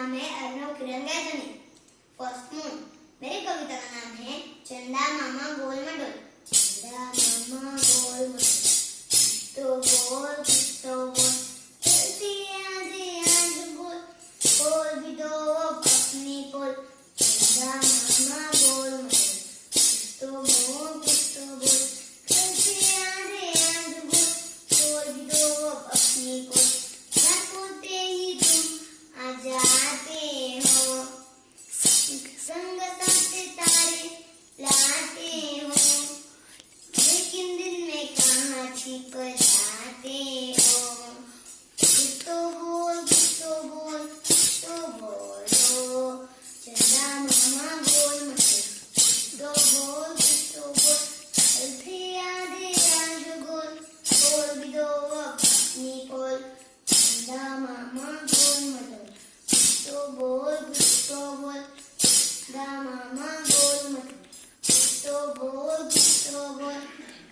नाम है Arnav Kiran Gaydhani. First moon. मेरी कविता का नाम है चंदा मामा गोल मडोल। चंदा मामा गोल मडोल तो गोल तो गोल, चलती आधे आज गोल, गोल भी दो अपनी पोल। चंदा मामा गोल मडोल तो गोल तो गोल, चलती आधे आज गोल, गोल भी दो अपनी पोल। होते ही तुम आ जाते हो, रंग सितारे लाते हो, लेकिन दिन में कहाँ छिप जाते हो। कुछ तो बोल तो बोलो, चंदा मामा गोल मडोल तो बोल तो बोल, चलते आधे आज गोल, गोल भी दो अपनी पोल। चंदा मामा गोल मडोल तो बोल तो बोल, चंदा मामा गोल मडोल तो बोल,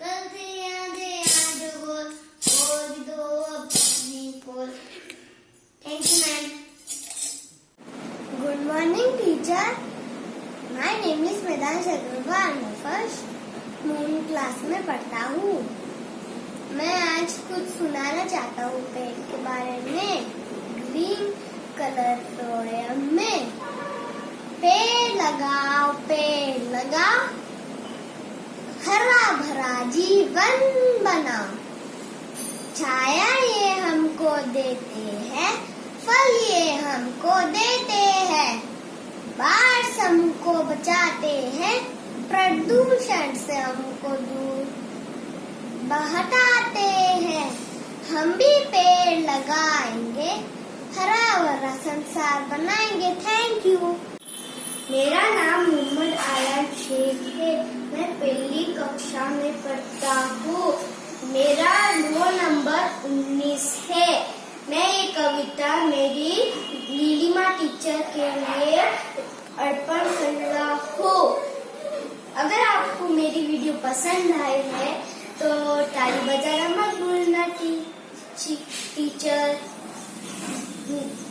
करते आधे आज गोल, गोल भी दो अपनी पोल। Thank you ma'am. Good morning, teacher. My name is Vedansh Agarwal. मैं फर्स्ट मून क्लास में पढ़ता हूँ। मैं आज कुछ सुनाना चाहता हूँ पेड़ के बारे में। ग्रीन कलर पोएम में पेड़ लगाओ, हरा भरा जीवन बनाओ। छाया ये हमको देते हैं, फल ये हमको देते हैं, बाढ़ हमको बचाते हैं, प्रदूषण से हमको दूर हटाते हैं। हम भी पेड़ लगाएंगे, हरा भरा संसार बनाएंगे। Thank you. मेरा नाम मोहम्मद आयान शेख है। मैं पहली कक्षा में पढ़ता हूँ। मेरा रोल नंबर 19 है। मैं ये कविता मेरी नीलिमा टीचर के लिए अर्पण कर रहा हूँ। अगर आपको मेरी वीडियो पसंद आई है तो ताली बजाना मत भूलना टीचर।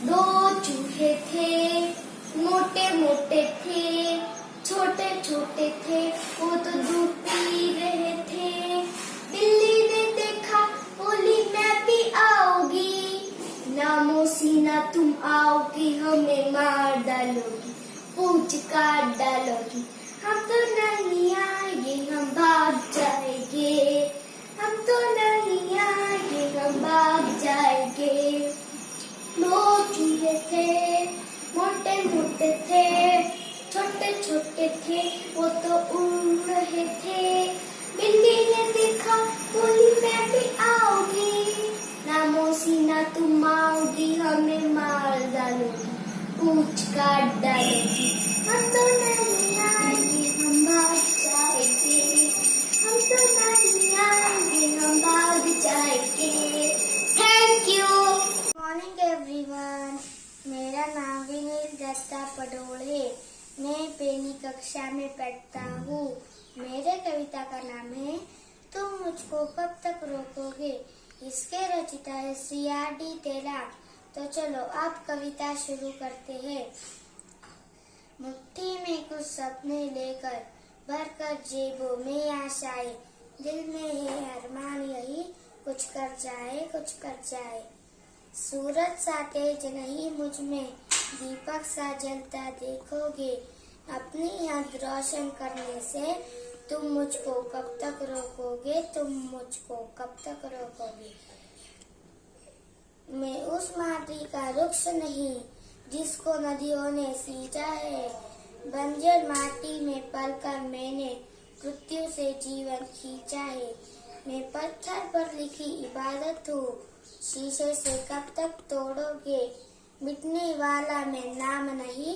दो चूहे थे, मोटे मोटे थे, छोटे छोटे थे, वो तो दूध पी रहे थे। बिल्ली ने देखा, बोली मैं भी आऊंगी, ना मौसी ना तुम आओगी, हमें मार डालोगी, पूंछ काट डालोगी। हम तो नहीं आएंगे, हम भाग जाएंगे, हम तो नहीं आएंगे, हम भाग जाएंगे। दो चूहे थे, मोटे मोटे थे, छोटे छोटे थे, वो तो उड़ रहे थे। बिल्ली ने देखा, बोली मैं भी आऊंगी, ना मौसी ना तुम आओगी, हमें मार डालोगी, पूंछ काट डालोगी। हम तो नहीं आएंगे, हम भाग जाएंगे, हम तो नहीं आएंगे, हम भाग जाएंगे। Thank you. Morning everyone. मेरा नाम विनील दत्ता पडोल है। मैं पहली कक्षा में पढ़ता हूँ। मेरे कविता का नाम है तुम मुझको कब तक रोकोगे। इसके रचिता है CRD टेला। तो चलो अब कविता शुरू करते हैं। मुट्ठी में कुछ सपने लेकर, भरकर जेबों में आशाएं, दिल में है अरमान यही, कुछ कर जाए, कुछ कर जाए। सूरज सा तेज नहीं मुझ में, दीपक सा जलता देखोगे, अपनी हद रोशन करने से तुम मुझको कब तक रोकोगे, तुम मुझको कब तक रोकोगे। मैं उस माटी का वृक्ष नहीं जिसको नदियों ने सींचा है, बंजर माटी में पलकर मैंने मृत्यु से जीवन खींचा है। मैं पत्थर पर लिखी इबादत हूँ, शीशे से कब तक तोड़ोगे, मिटने वाला मैं नाम नहीं,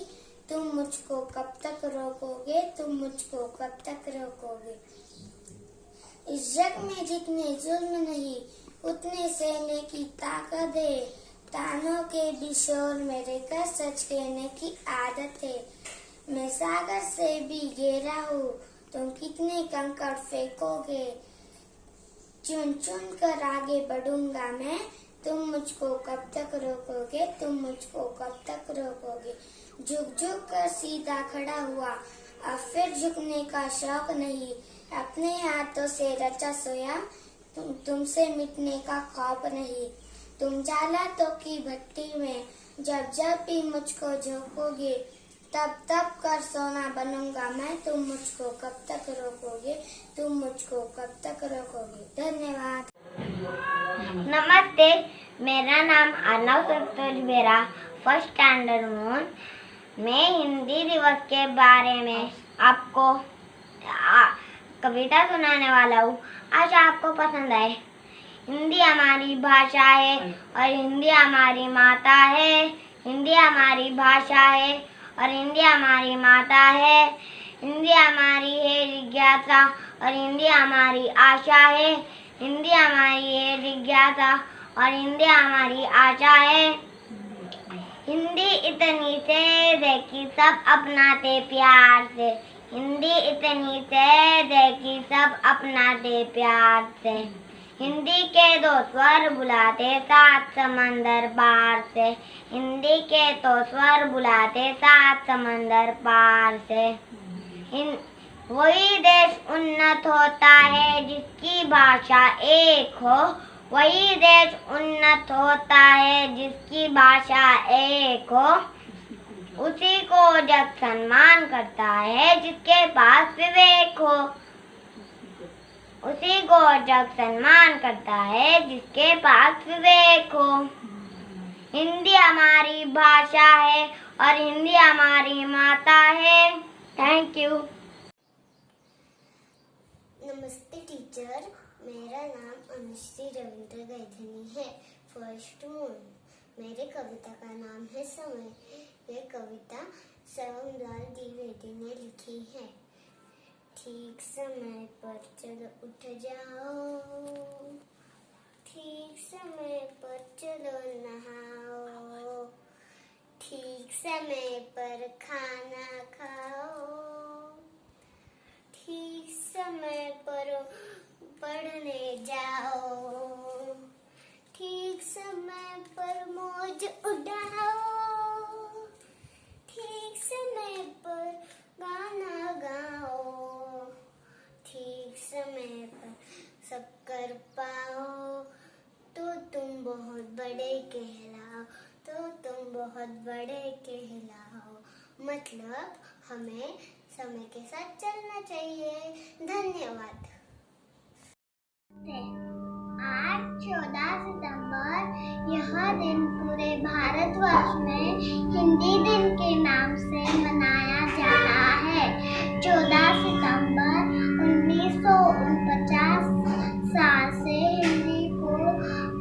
तुम मुझको कब तक रोकोगे, तुम मुझको कब तक रोकोगे। इस जग में जितने जुल्म नहीं उतने सहने की ताकत है, तानों के भी शोर में रहकर सच कहने की आदत है। मैं सागर से भी गहरा हूँ, तुम कितने कंकड़ फेंकोगे, चुन चुन कर आगे बढ़ूंगा मैं, तुम मुझको कब तक रोकोगे, तुम मुझको कब तक रोकोगे। झुक झुक कर सीधा खड़ा हुआ, अब फिर झुकने का शौक नहीं। अपने हाथों से रचा सोया, तुमसे मिटने का खौफ नहीं। तुम जालातों की भट्टी में जब जब भी मुझको झोंकोगे, तब तब कर सोना बनूंगा मैं। तुम मुझको कब तक रोकोगे, तुम मुझको कब तक रोकोगे। धन्यवाद। नमस्ते, मेरा नाम अर्नव संतोष बेरा, फर्स्ट स्टैंडर्ड हूँ। मैं हिंदी दिवस के बारे में आपको कविता सुनाने वाला हूँ। आशा आपको पसंद आए। हिंदी हमारी भाषा है और हिंदी हमारी माता है। हिंदी हमारी भाषा है और हिंदी हमारी माता है। हिंदी हमारी है जिज्ञासा और हिंदी हमारी आशा है। हिंदी हमारी है जिज्ञासा और हिंदी हमारी आशा है। हिंदी इतनी तेज है कि सब अपनाते प्यार से। हिंदी इतनी तेज है कि सब अपनाते प्यार से। हिंदी के दो स्वर बुलाते सात समंदर पार से। हिंदी के तो स्वर बुलाते सात समंदर पार से। वही देश उन्नत होता है जिसकी भाषा एक हो। वही देश उन्नत होता है जिसकी भाषा एक हो। उसी को जग सम्मान करता है जिसके पास विवेक हो। उसी को जग सम्मान करता है जिसके पास विवेक हो। हिंदी हमारी भाषा है और हिंदी हमारी माता है। Thank you. नमस्ते टीचर, मेरा नाम अनुश्री रविंद्र गैधनी है, फर्स्ट मून। मेरी कविता का नाम है समय। यह कविता श्रवणलाल द्विवेदी ने लिखी है। ठीक समय पर चलो उठ जाओ, ठीक समय पर चलो नहाओ, ठीक समय पर खाना खाओ, ठीक समय पर पढ़ने जाओ, ठीक समय पर मौज उड़ाओ, ठीक समय पर गाना गाओ, ठीक समय पर सब कर पाओ तो तुम बहुत बड़े कहलाओ, तो तुम बहुत बड़े कहलाओ। मतलब हमें समय के साथ चलना चाहिए। धन्यवाद। आज 14 सितंबर, यह दिन पूरे भारतवर्ष में हिंदी दिन के नाम से मनाया जाता है। 14 सितंबर 1949 साल से हिंदी को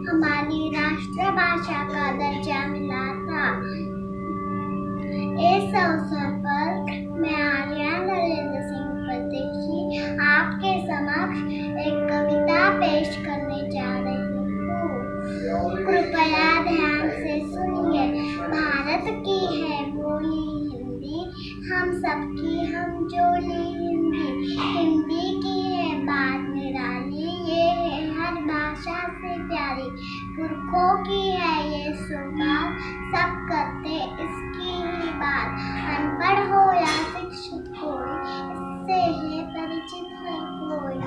हमारी राष्ट्रभाषा का दर्जा मिला था। इस अवसर पर मैं आर्या नरेंद्र सिंह परदेशी आपके समक्ष एक कविता पेश करने जा रही हूँ। कृपया ध्यान से सुनिए। भारत की है बोली हिंदी, हम सबकी हम जोली हिंदी। हिंदी की है बात निराली, ये है हर भाषा से प्यारी। पुरखों की है ये सौगात, सब करते इसकी ही बात। अनपढ़ हो या शिक्षित कोई, इससे है परिचित हर कोई।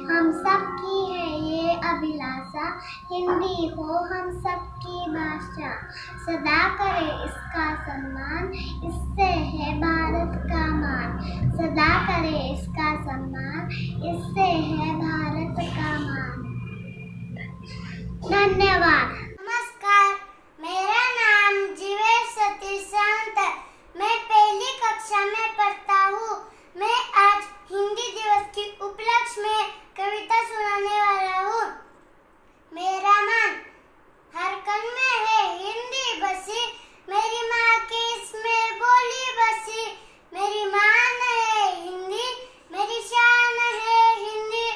हम सबकी है ये अभिलाषा, हिंदी हो हम सबकी भाषा। सदा करे इसका सम्मान, इससे है भारत का मान। सदा करे इसका सम्मान, इससे है भारत का मान। धन्यवाद। नमस्कार, मेरा नाम जीवेश सतीश संत है। मैं पहली कक्षा में पढ़ता हूँ। मैं आज हिंदी दिवस की उपलक्ष्य में कविता सुनाने वाला हूँ। मेरा मन हर कण में है हिंदी बसी, मेरी माँ की इसमें बोली बसी। मेरी मान है हिंदी, मेरी शान है हिंदी।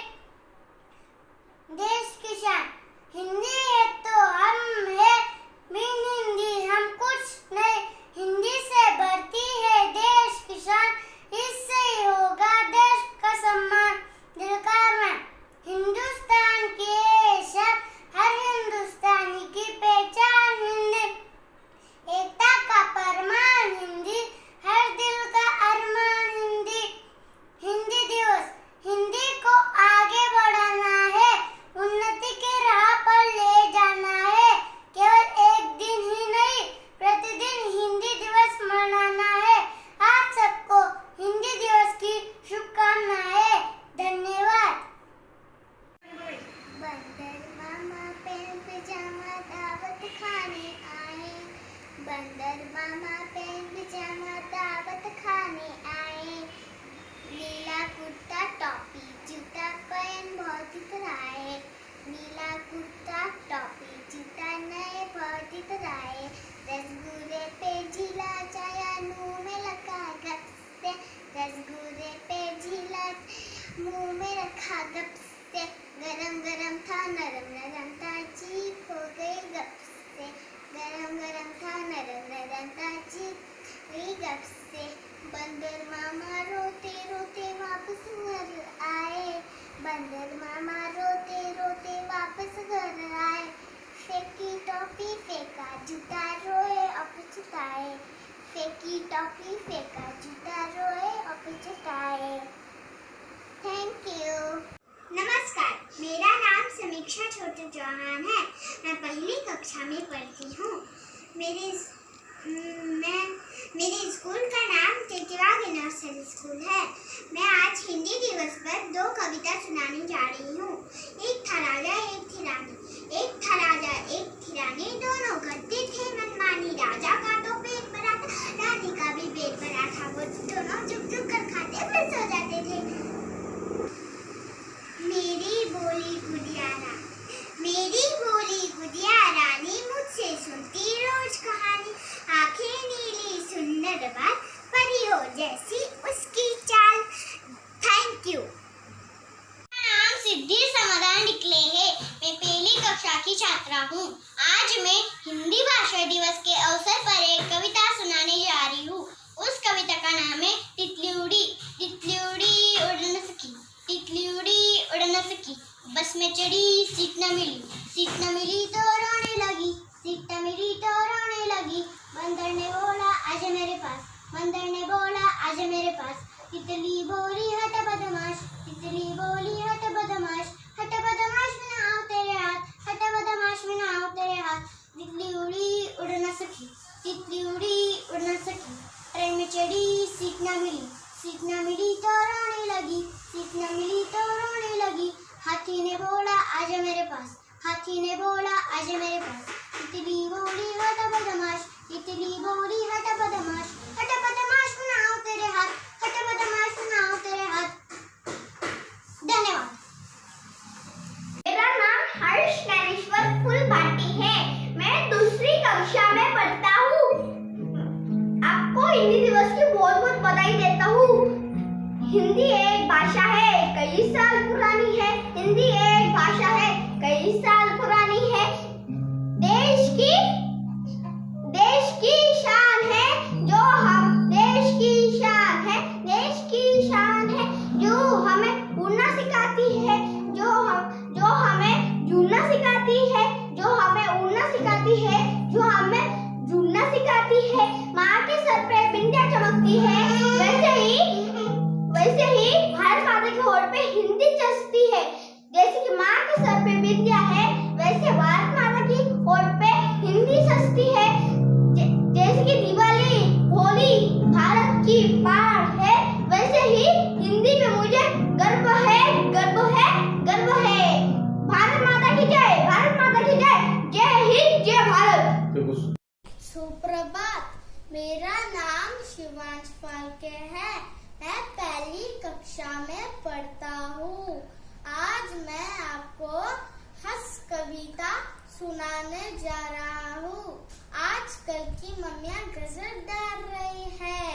गप से, गरम गरम था नरम नरम था, चीप हो गई गप से, गरम गरम था नरम नरम था, चीप हुई गप से। बंदर मामा रोते रोते वापस घर आए, बंदर मामा रोते रोते वापस घर आए, फेंकी टॉफी फेंका जूता रोए और पछताए, फेंकी टॉफी फेंका जूता रोए और पछताए। Thank you. नमस्कार, मेरा नाम समीक्षा छोटू चौहान है। मैं पहली कक्षा में पढ़ती हूँ। मेरे स्कूल का नाम टिटवाग नर्सरी स्कूल है। मैं आज हिंदी दिवस पर 2 कविता सुनाने जा रही हूँ। एक था राजा एक थी रानी, एक था राजा एक थी रानी, दोनों करते थे मनमानी। राजा का तो पेट भरा था, रानी का भी पेट भरा था, वो दोनों चुप चुप कर खाते फिर सो जाते थे। मेरी बोली गुड़िया रानी मुझसे सुनती रोज कहानी, आंखें नीली सुंदर बाल, परियों जैसी उसकी चाल। Thank you. मेरा नाम सिद्धि समाधान निकले है। मैं पहली कक्षा की छात्रा हूँ। आज मैं हिंदी भाषा दिवस के अवसर पर एक कविता सुनाने जा रही हूँ। उस कविता का नाम है तितली उड़ी। तितली उड़ी उड़ न सकी, तितली उड़ी उड़ न सकी, बस में चढ़ी सीट न मिली तो रोने लगी, सीट न मिली तो रोने लगी। बंदर ने बोला आजा मेरे पास, बंदर ने बोला आजा मेरे पास, तितली बोली हट बदमाश, तितली बोली हट बदमाश, हट बदमाश में ना आओ तेरे हाथ, हट बदमाश में ना आओ तेरे हाथ। तितली उड़ी उड़ न सकी, तितली उड़ी उड़ न सकी, ट्रेन में चढ़ी सीट न मिली तो रोने लगी, सीट न मिली तो रोने लगी। हाथी ने बोला आजा मेरे पास, हाथी ने बोला आजा मेरे पास, तितली बोली हट बदमाश, तितली बोली हट बदमाश, हट बदमाश में ना आओ तेरे हाथ, हट बदमाश में ना आओ तेरे हाथ। धन्यवाद। मेरा नाम हर्ष ज्ञानेश्वर फुलभाटी है। मैं दूसरी कक्षा में पढ़ता हूँ। आपको हिंदी दिवस की बहुत बहुत बधाई देता हूँ। हिंदी एक भाषा है, कई साल पुरानी है। हिंदी एक भाषा है, कई साल पुरानी है। देश की शान है, जो हम देश की शान है, देश की शान है, जो हमें उड़ना सिखाती है, जो हमें जुड़ना सिखाती है, जो हमें उड़ना सिखाती है, जो हमें जुड़ना सिखाती है। माँ के सर पे बिंदिया चमकती है, वैसे ही भारत माता के होठ पे हिंदी चस्ती है। जैसे कि माँ के सर पे बिंदिया है, वैसे भारत माता की होठ पे हिंदी सस्ती है। जैसे कि दिवाली होली भारत की पार है, वैसे ही हिंदी में मुझे गर्व है, गर्व है, गर्व है। भारत माता की जय, भारत माता की जय, जय हिंद, जय भारत। सुप्रभात, मेरा नाम शिवांश फाल्के है। मैं पहली कक्षा में पढ़ता हूँ। आज मैं आपको हंस कविता सुनाने जा रहा हूँ। आजकल की मम्मियाँ गजल डाल रही है,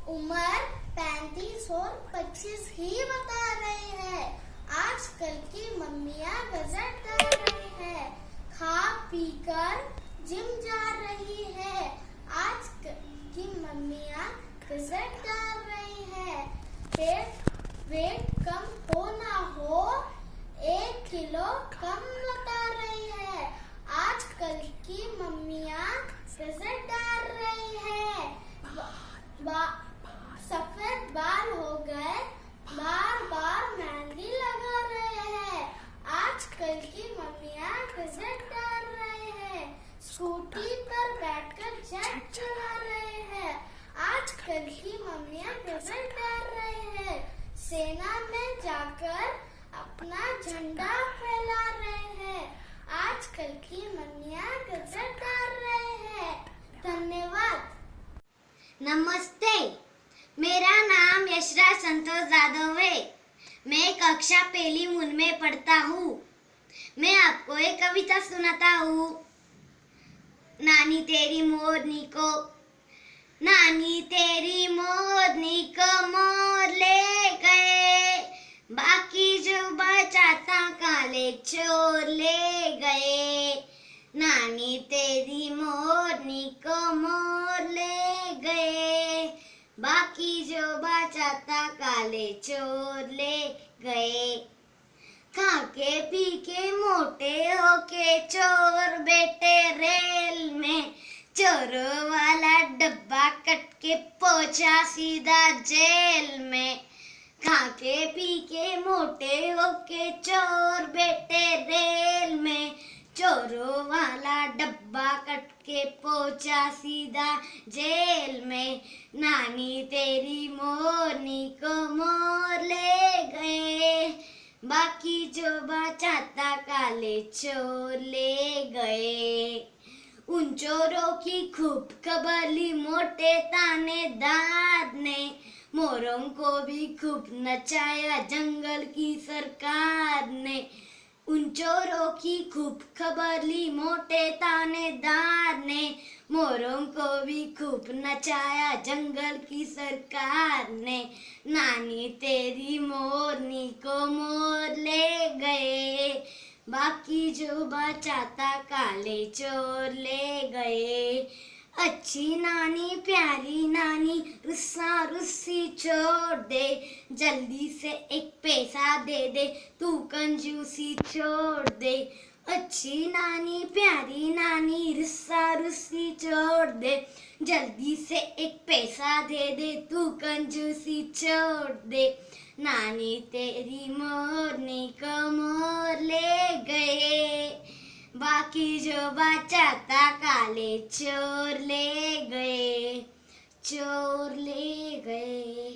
उम्र 35 और 25 ही बता रही है। आजकल की मम्मियाँ गजल डाल रही है, खा पी कर जिम जा रही है। आजकल की मम्मियाँ गजल डाल रही है, वेट कम हो ना हो 1 किलो कम बता रही है। आजकल की मम्मियाँ गजल डाल रही है, सफेद बाल हो गए, बार बार मेहंदी लगा रहे हैं। आजकल की मम्मियाँ गजल डाल रहे हैं, स्कूटी पर बैठकर जेट चला रहे हैं। आजकल की मम्मियाँ गजल डाल रहे हैं, सेना में जाकर अपना झंडा फहरा रहे हैं। आजकल की मम्मियाँ गजल डाल रहे हैं। धन्यवाद। नमस्ते, मेरा नाम यशराज संतोष यादव है। मैं कक्षा पहली मूल में पढ़ता हूँ। मैं आपको एक कविता सुनाता हूँ। नानी तेरी मोरनी को, नानी तेरी मोरनी को मोर ले गए, बाकी जो बचा था काले चोर ले गए, नानी तेरी मोरनी को मोर ले गए, बाकी जो बचा था काले चोर ले गए। खा के पी के मोटे होके चोर बेटे रेल में, चोरों वाला डब्बा कट के पहुंचा सीधा जेल में। खा के पी के मोटे होके चोर बेटे रेल में, चोरों वाला डब्बा कट के पहुंचा सीधा जेल में। नानी तेरी मोरनी को मोर ले गए, बाकी जो बचा था काले चोर ले गए। उन चोरों की खूब खबरली मोटे थानेदार ने, मोरों को भी खूब नचाया जंगल की सरकार ने। उन चोरों की खूब खबर ली मोटे थानेदार ने, मोरों को भी खूब नचाया जंगल की सरकार ने। नानी तेरी मोरनी को मोर ले गए, बाकी जो बचा था काले चोर ले गए। अच्छी नानी प्यारी नानी रुस्सा रुस्सी छोड़ दे, जल्दी से एक पैसा दे दे तू कंजूसी छोड़ दे। अच्छी नानी प्यारी नानी रुस्सा रुस्सी छोड़ दे, जल्दी से एक पैसा दे दे तू कंजूसी छोड़ दे। नानी तेरी मोरनी को मोर ले गए, बाकी जो बचा था काले चोर ले गए, चोर ले गए,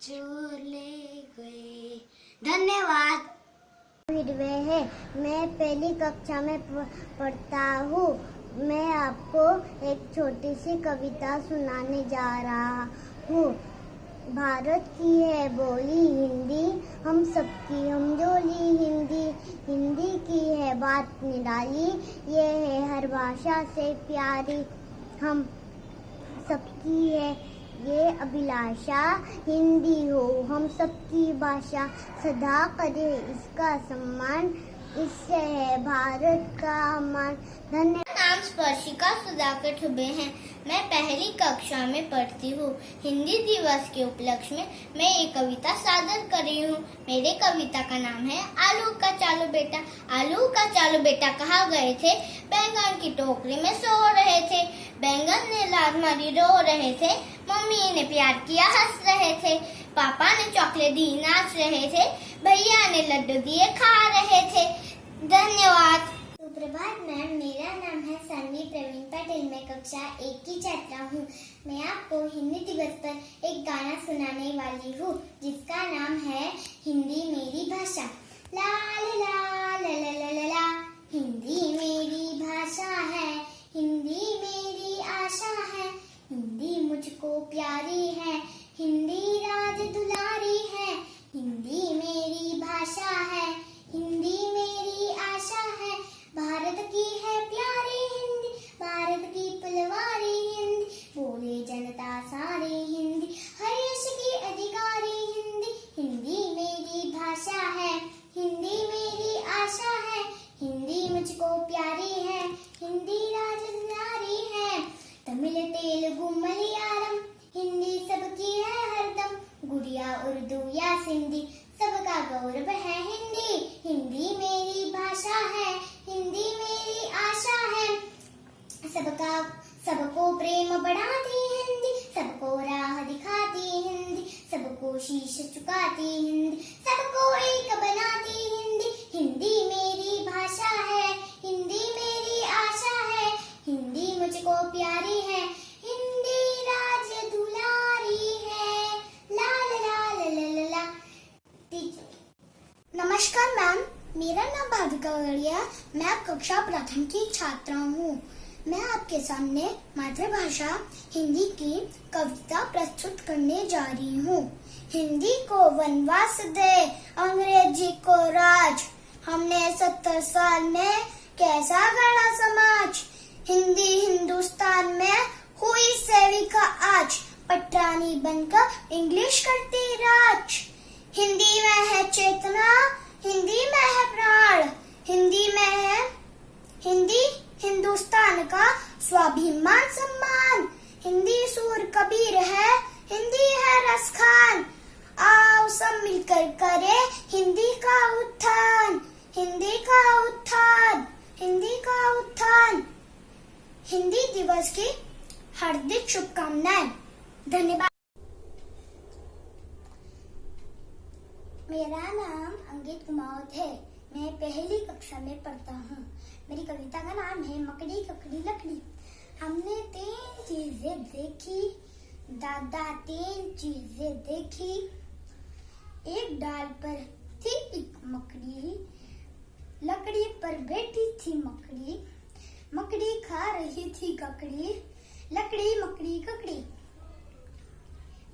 चोर ले गए। धन्यवाद। विधवे है, मैं पहली कक्षा में पढ़ता हूँ। मैं आपको एक छोटी सी कविता सुनाने जा रहा हूँ। भारत की है बोली हिंदी, हम सबकी हमजोली हिंदी। हिंदी की है बात निराली, ये है हर भाषा से प्यारी। हम सबकी है ये अभिलाषा, हिंदी हो हम सबकी भाषा। सदा करे इसका सम्मान, इससे है भारत का अम्मान। धन्यवाद। नाम स्पर्शिका सुधाकर ठुबे हैं। मैं पहली कक्षा में पढ़ती हूँ। हिंदी दिवस के उपलक्ष्य में मैं एक कविता सादर कर रही हूँ। मेरे कविता का नाम है आलू का चालू बेटा। आलू का चालू बेटा कहाँ गए थे, बैंगन की टोकरी में सो रहे थे। बैंगन ने लात मारी रो रहे थे, मम्मी ने प्यार किया हंस रहे थे। पापा ने चॉकलेट दी नाच रहे थे, भैया ने लड्डू दिए खा रहे थे। धन्यवाद। सुप्रभात मैम, मेरा नाम है सन्वी प्रवीण पटेल। मैं कक्षा 1 की छात्रा हूँ। मैं आपको हिंदी दिवस पर एक गाना सुनाने वाली हूँ जिसका नाम है हिंदी मेरी भाषा। ला ला ला ला ला ला ला ला, हिंदी मेरी भाषा है, हिंदी मेरी आशा है। हिंदी मुझको प्यारी है, हिंदी राज दुलारी है। हिंदी मेरी भाषा है, हिंदी मेरी आशा है। भारत की है प्यारी हिंदी, भारत की पलवारी हिंदी। बोले जनता सारी हिंदी, हर यश की अधिकारी हिंदी। हिंदी मेरी भाषा है, हिंदी मेरी आशा है। हिंदी मुझको प्यारी है, हिंदी राजकुमारी है। तमिल तेलुगु मलयालम, हिंदी सबकी है हरदम। गुड़िया उर्दू या सिंधी, सबका गौरव है हिंदी। हिंदी मेरी भाषा है, हिंदी मेरी आशा है। सबको प्रेम बढ़ाती हिंदी, सबको राह दिखाती हिंदी। सबको शीश झुकाती हिंदी, सबको एक बनाती हिंदी। हिंदी मेरी भाषा है, हिंदी मेरी आशा है। हिंदी मुझको प्यारी है, हिंदी राज दुलारी है। ला ला ला ला ला ला ला। नमस्कार मैम, मेरा नाम भाविका गड़िया। मैं कक्षा प्रथम की छात्रा हूँ। मैं आपके सामने मातृभाषा हिंदी की कविता प्रस्तुत करने जा रही हूँ। हिंदी को वनवास दे अंग्रेजी को राज, हमने 70 साल में कैसा गढ़ा समाज। हिंदी हिंदुस्तान में हुई सेविका आज, पटरानी बनकर इंग्लिश करती राज। हिंदी में है चेतना, हिंदी में है प्राण, हिंदी में है हिंदी हिंदुस्तान का स्वाभिमान सम्मान। हिंदी सूर कबीर है, हिंदी है रस खान। आओ सब मिलकर करे हिंदी का उत्थान, हिंदी का उत्थान, हिंदी का उत्थान। हिंदी दिवस की हार्दिक शुभकामनाएं। धन्यवाद। मेरा नाम अंकित कुमावत है। मैं पहली कक्षा में पढ़ता हूँ। मेरी कविता का नाम है मकड़ी ककड़ी लकड़ी। हमने 3 चीजें देखी, दादा 3 चीजें देखी। एक डाल पर थी एक मकड़ी, लकड़ी पर बैठी थी मकड़ी। मकड़ी खा रही थी ककड़ी, लकड़ी मकड़ी ककड़ी।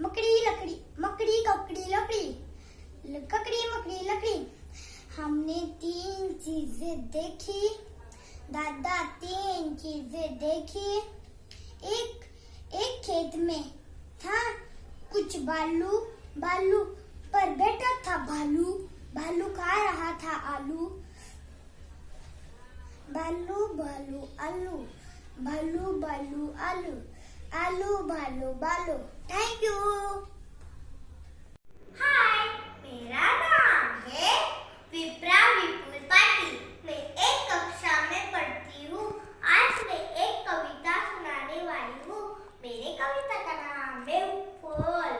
मकड़ी लकड़ी मकड़ी ककड़ी लकड़ी, ककड़ी मकड़ी लकड़ी। हमने 3 चीजें देखी, दादा 3 चीजें देखी। एक खेत में था कुछ बालू, बालू पर बैठा था भालू, भालू खा रहा था आलू। बालू बालू आलू, भालू बालू आलू, आलू भालू बालू। Thank you. हाय, मेरा नाम है विप्रा विपुल पाटिल। मैं एक कक्षा में पढ़ती हूँ। आज मैं एक कविता सुनाने वाली हूँ। मेरे कविता का नाम है फूल।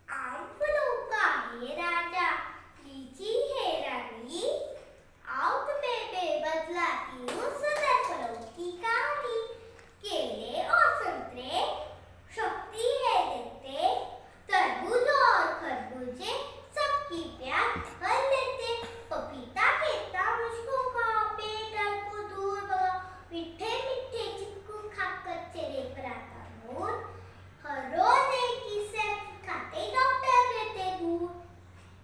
आम फूलों का है राजा, लीची है रानी। आओ तुम्हें मैं बतलाती हूँ सुंदर फलों की कहानी। केले और संतरे शक्ति है देते, तरबूज और खरबूजे सबकी प्यास भर लेते। पपीता कहता मुझको खाओ, पेट दर्द को दूर भगाओ। मीठे मीठे चिक्कू खाकर चेहरे पर आता नूर। हर रोज एक ही सेब खाते डॉक्टर रहते दूर।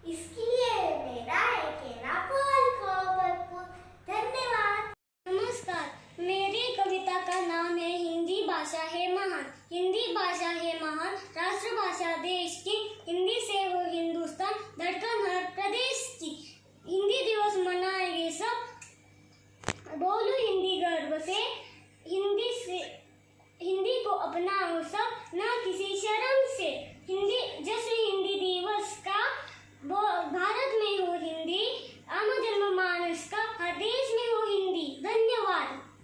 इसके लिए मेरा है कहना फल खाओ भरपूर। धन्यवाद। नमस्कार, मेरी कविता का नाम है हिंदी भाषा है महान। हिंदी भाषा है महान, राष्ट्रभाषा देश की। हिंदी से हो हिंदुस्तान, धड़कन हर प्रदेश की। हिंदी दिवस मनाएंगे सब, बोलो हिंदी गर्व से। हिंदी को अपनाओ सब, ना किसी शर्म से। हिंदी जश्न हिंदी दिवस का भारत में